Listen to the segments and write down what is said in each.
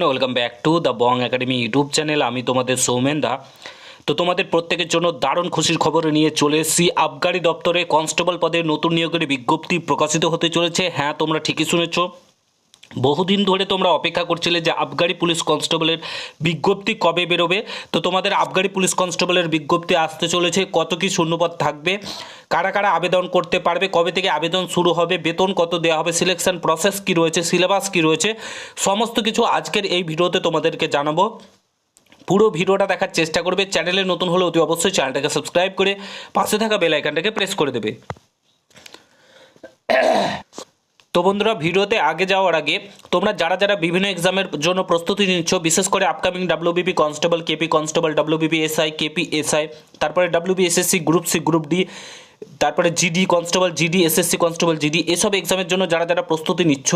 Welcome back to the Bong academy YouTube channel. আমি তোমাদের সৌমেন দা। তো তোমাদের প্রত্যেকের জন্য দারুণ খুশির খবর নিয়ে চলে এসেছি। আবগারি দপ্তরে কনস্টেবল পদে নতুন নিয়োগের বিজ্ঞপ্তি প্রকাশিত হতে চলেছে। হ্যাঁ, তোমরা ঠিকই শুনেছ। বহুদিন ধরে তোমরা অপেক্ষা করছিলে যে আবগারি পুলিশ কনস্টেবলের বিজ্ঞপ্তি কবে বেরোবে। তো তোমাদের আবগারি পুলিশ কনস্টেবলের বিজ্ঞপ্তি আসতে চলেছে। কত কি শূন্যপদ থাকবে, কারা কারা আবেদন করতে পারবে, কবে থেকে আবেদন শুরু হবে, বেতন কত দেওয়া হবে, সিলেকশন প্রসেস কী রয়েছে, সিলেবাস কী রয়েছে, সমস্ত কিছু আজকের এই ভিডিওতে তোমাদেরকে জানাবো। পুরো ভিডিওটা দেখার চেষ্টা করবে। চ্যানেলে নতুন হলে অতি অবশ্যই চ্যানেলটাকে সাবস্ক্রাইব করে পাশে থাকা বেল আইকনটাকে প্রেস করে দেবে। তো বন্ধুরা, ভিডিওতে আগে যাওয়ার আগে তোমরা যারা যারা বিভিন্ন এক্সামের জন্য প্রস্তুতি নিচ্ছ, বিশেষ করে upcoming WBP constable, KP constable, WBP SI, KP SI, তারপরে WB SSC group C, group D, তারপরে GD constable, GD SSC constable, GD, এসব এক্সামের জন্য যারা যারা প্রস্তুতি নিচ্ছ,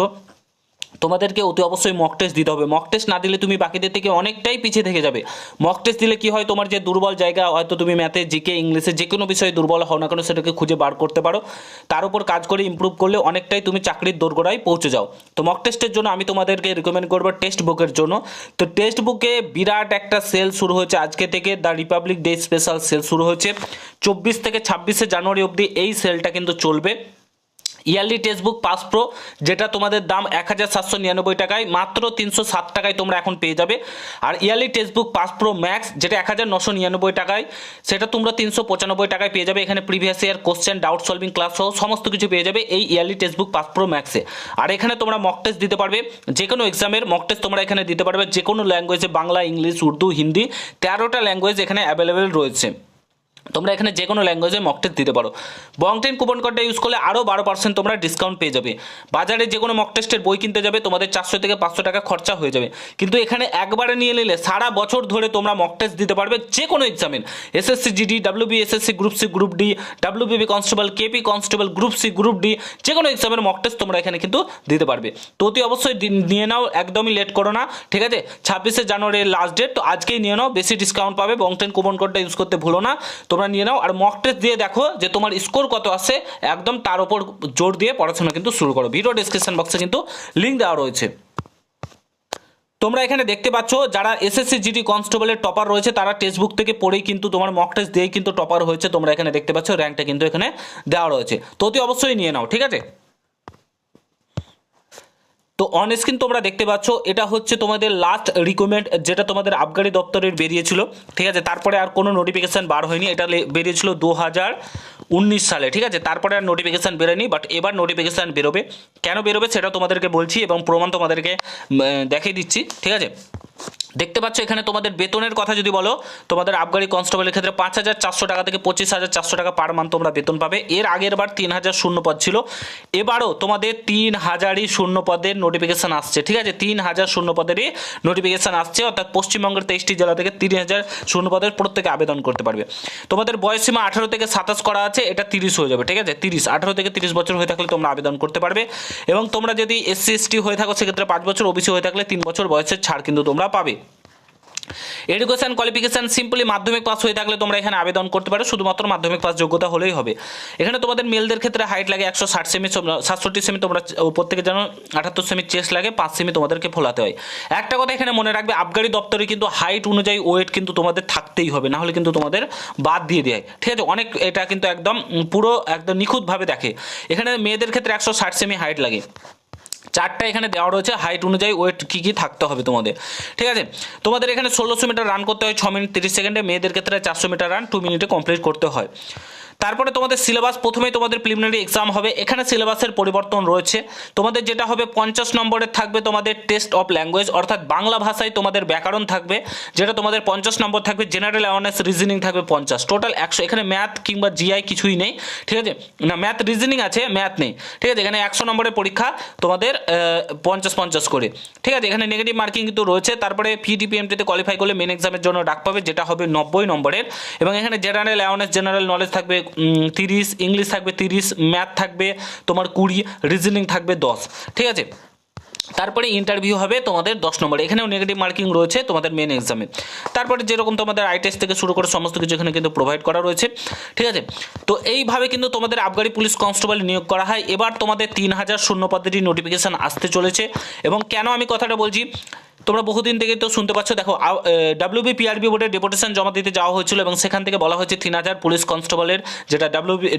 তোমাদেরকে অতি অবশ্যই মক টেস্ট দিতে হবে। মক টেস্ট না দিলে তুমি বাকিদের থেকে অনেকটাই পিছিয়ে থেকে যাবে। মক টেস্ট দিলে কি হয়, তোমার যে দুর্বল জায়গা, হয়তো তুমি ম্যাথে, জিকে, ইংলিশে যে কোনো বিষয়ে দুর্বল হও না কেন, সেটাকে খুঁজে বার করতে পারো। তার উপর কাজ করে ইমপ্রুভ করলে অনেকটাই তুমি চাকরির দোরগোড়ায় পৌঁছে যাও। তো মক টেস্টের জন্য আমি তোমাদেরকে রিকমেন্ড করবো টেক্সট বুকের জন্য। তো টেক্সট বুকে বিরাট একটা সেল শুরু হয়েছে আজকে থেকে। The Republic Day special sale শুরু হয়েছে 24 থেকে 26 জানুয়ারি অবধি এই সেলটা কিন্তু চলবে। Yearly text book pass pro, যেটা তোমাদের দাম 1799 টাকায়, মাত্র 307 টাকায় তোমরা এখন পেয়ে যাবে। আর yearly text book pass pro max, যেটা 1999 টাকায়, সেটা তোমরা 395 টাকায় পেয়ে যাবে। এখানে previous year question, doubt solving class সহ সমস্ত কিছু পেয়ে যাবে এই yearly text book pass pro ম্যাক্সে। আর এখানে তোমরা মক টেস্ট দিতে পারবে, যে কোনো এক্সামের মক টেস্ট তোমরা এখানে দিতে পারবে, যে কোনো ল্যাঙ্গুয়েজে, বাংলা, ইংলিশ, উর্দু, হিন্দি, 13টা ল্যাঙ্গুয়েজ এখানে অ্যাভেলেবেল রয়েছে। তোমরা এখানে যে কোনো ল্যাঙ্গুয়েজে মক টেস্ট দিতে পারো। বং10 কুপন কোডটা ইউজ করলে আরও 12% তোমরা ডিসকাউন্ট পেয়ে যাবে। বাজারে যে কোনো মক টেস্টের বই কিনতে যাবে তোমাদের 400 থেকে 500 টাকা খরচা হয়ে যাবে, কিন্তু এখানে একবারে নিয়ে নিলে সারা বছর ধরে তোমরা মক টেস্ট দিতে পারবে যে কোনো এক্সামের। SSC GD, WB SSC group C, group D, WBP constable, KP constable, group C, group D, যে কোনো এক্সামের মক টেস্ট তোমরা এখানে কিন্তু দিতে পারবে। তো অতি অবশ্যই নিয়ে নাও, একদমই লেট করো না, ঠিক আছে? 26 জানুয়ারি লাস্ট ডেট, তো আজকেই নিয়ে নাও, বেশি ডিসকাউন্ট পাবে। বং10 কুপন কোডটা ইউজ করতে ভুলো না, তোমরা নিয়ে নাও। আর মক টেস্ট দিয়ে দেখো যে তোমার স্কোর কত আসে, একদম তার উপর জোর দিয়ে পড়াশোনা কিন্তু শুরু করো। ভিডিও ডেসক্রিপশন বক্সে কিন্তু লিঙ্ক দেওয়া রয়েছে। তোমরা এখানে দেখতে পাচ্ছ যারা এসএসসি জিডি কনস্টেবলের টপার রয়েছে, তারা টেক্সট বুক থেকে পড়েই কিন্তু তোমার মক টেস্ট দিয়েই কিন্তু টপার হয়েছে। তোমরা এখানে দেখতে পাচ্ছ র্যাঙ্কটা কিন্তু এখানে দেওয়া রয়েছে। তো অতি অবশ্যই নিয়ে নাও, ঠিক আছে? তো অন স্ক্রিন তোমরা দেখতে পাচ্ছ এটা হচ্ছে তোমাদের লাস্ট রিকমেন্ড, যেটা তোমাদের আবগারি দপ্তরের বেরিয়েছিল, ঠিক আছে? তারপরে আর কোনো নোটিফিকেশান বার হয়নি। এটা বেরিয়েছিল 2019 সালে, ঠিক আছে? তারপরে আর নোটিফিকেশান বেরোয়নি, বাট এবার নোটিফিকেশান বেরোবে। কেন বেরোবে সেটা তোমাদেরকে বলছি এবং প্রমাণ তোমাদেরকে দেখিয়ে দিচ্ছি, ঠিক আছে? দেখতে পাচ্ছ এখানে তোমাদের বেতনের কথা যদি বলো, তোমাদের আবগারি কনস্টেবলের ক্ষেত্রে 5400 টাকা থেকে 25,400 টাকা পার মান্থ তোমরা বেতন পাবে। এর আগের বার 3000 শূন্য পদ ছিল, এবারও তোমাদের 3000ই শূন্য পদের নোটিফিকেশান আসছে, ঠিক আছে? 3000 শূন্য পদেরই নোটিফিকেশান আসছে, অর্থাৎ পশ্চিমবঙ্গের 23টি জেলা থেকে 3000 শূন্য পদের প্রত্যেকে আবেদন করতে পারবে। তোমাদের বয়সসীমা 18 থেকে 27 করা আছে, এটা 30 হয়ে যাবে, ঠিক আছে? 18 থেকে 30 বছর হয়ে থাকলে তোমরা আবেদন করতে পারবে। এবং তোমরা যদি এসসি এসটি হয়ে থাকো সেক্ষেত্রে 5 বছর, ওবিসি হয়ে থাকলে 3 বছর বয়সের ছাড় কিন্তু তোমরা পাবে। এডুকেশন কোয়ালিফিকেশন সিম্পলি মাধ্যমিক পাস হয়ে থাকলে তোমরা এখানে আবেদন করতে পারো, শুধুমাত্র মাধ্যমিক পাস যোগ্যতা হলেই হবে। এখানে তোমাদের মেলদের ক্ষেত্রে হাইট লাগে 160 সেমি, 67 সেমি, তোমরা প্রত্যেকে জানো 78 সেমি চেস্ট লাগে, 5 সেমি তোমাদেরকে ফোলাতে হয়। একটা কথা এখানে মনে রাখবে, আবগারি দপ্তরে কিন্তু হাইট অনুযায়ী ওয়েট কিন্তু তোমাদের থাকতেই হবে, না হলে কিন্তু তোমাদের বাদ দিয়ে দেয়, ঠিক আছে? অনেক এটা কিন্তু একদম পুরো একদম নিখুঁতভাবে দেখে। এখানে মেয়েদের ক্ষেত্রে 160 সেমি হাইট লাগে, চারটা এখানে দেওয়া রয়েছে হাইট অনুযায়ী ওয়েট কী কী থাকতে হবে তোমাদের, ঠিক আছে? তোমাদের এখানে 1600 মিটার রান করতে হয় 6 মিনিট 30 সেকেন্ডে, মেয়েদের ক্ষেত্রে 400 মিটার রান 2 মিনিটে কমপ্লিট করতে হয়। তারপরে তোমাদের সিলেবাস, প্রথমেই তোমাদের প্রিলিমিনারি এক্সাম হবে। এখানে সিলেবাসের পরিবর্তন রয়েছে। তোমাদের যেটা হবে 50 নম্বরের থাকবে তোমাদের টেস্ট অফ ল্যাঙ্গুয়েজ, অর্থাৎ বাংলা ভাষায় তোমাদের ব্যাকরণ থাকবে, যেটা তোমাদের 50 নম্বর থাকবে। জেনারেল অ্যাওয়ারনেস, রিজনিং থাকবে 50, টোটাল 100। এখানে ম্যাথ কিংবা জিআই কিছুই নেই, ঠিক আছে? না, ম্যাথ রিজনিং আছে, ম্যাথ নেই, ঠিক আছে? এখানে 100 নম্বরের পরীক্ষা তোমাদের 50 করে, ঠিক আছে? এখানে নেগেটিভ মার্কিং কিন্তু রয়েছে। তারপরে পিটিপিএমটিতে কোয়ালিফাই করলে মেন এক্সামের জন্য ডাক পাবে, যেটা হবে 90 নম্বরের। এবং এখানে জেনারেল অ্যাওয়ারনেস, জেনারেল নলেজ থাকবে 30, ইংলিশ থাকবে 30, ম্যাথ থাকবে তোমার 20, রিজনিং থাকবে 10, ঠিক আছে? তারপরে ইন্টারভিউ হবে তোমাদের 10 নম্বরে। এখানেও নেগেটিভ মার্কিং রয়েছে তোমাদের মেন এক্সামে। তারপরে যেরকম তোমাদের আই টেস্ট থেকে শুরু করে সমস্ত কিছু এখানে কিন্তু প্রোভাইড করা রয়েছে, ঠিক আছে? তো এইভাবে কিন্তু তোমাদের আবগারি পুলিশ কনস্টেবল নিয়োগ করা হয়। এবার তোমাদের 3000 শূন্য পদেরই নোটিফিকেশান আসতে চলেছে। এবং কেন আমি কথাটা বলছি, তোমরা বহুদিন থেকে তো শুনতে পাচ্ছ, দেখো ডাব্লিউবিপিআরবি বোর্ডে ডেপুটেশন জমা দিতে যাওয়া হয়েছিল এবং সেখান থেকে বলা হয়েছে 3000 পুলিশ কনস্টেবলের, যেটা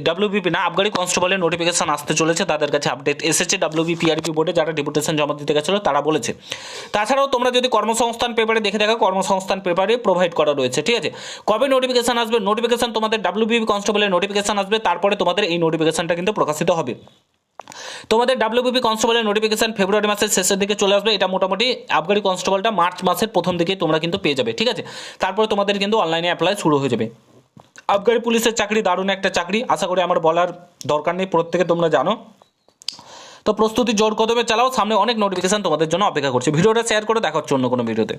ডাব্লিউবিপি না আবগারি কনস্টেবলের নোটিফিকেশন আসতে চলেছে, তাদের কাছে আপডেট এসেছে। ডাব্লিউবিপিআরবি বোর্ডে যারা ডেপুটেশন জমা দিতে গেছিলো তারা বলেছে। তাছাড়াও তোমরা যদি কর্মসংস্থান পেপারে দেখে দেখো, কর্মসংস্থান পেপারে প্রোভাইড করা রয়েছে, ঠিক আছে। কবে নোটিফিকেশন আসবে? নোটিফিকেশন তোমাদের ডাব্লিউবিপি কনস্টেবলের নোটিফিকেশন আসবে, তারপরে তোমাদের এই নোটিফিকেশনটা কিন্তু প্রকাশিত হবে। তোমাদের ডাব্লিউবিপি কনস্টেবলের নোটিফিকেশন ফেব্রুয়ারি মাসের শেষের দিকে চলে আসবে। এটা মোটামুটি আবগারি কনস্টেবলটা মার্চ মাসের প্রথম দিকে তোমরা কিন্তু পেয়ে যাবে, ঠিক আছে। তারপরে তোমাদের কিন্তু অনলাইনে অ্যাপ্লাই শুরু হয়ে যাবে। আবগারি পুলিশের চাকরি দারুণ একটা চাকরি, আশা করি আমার বলার দরকার নেই, প্রত্যেকে তোমরা জানো। তো প্রস্তুতি জোর কদমে চালাও, সামনে অনেক নোটিফিকেশন তোমাদের জন্য অপেক্ষা করছে। ভিডিওটা শেয়ার করে দেখা হচ্ছে অন্য কোনো ভিডিওতে।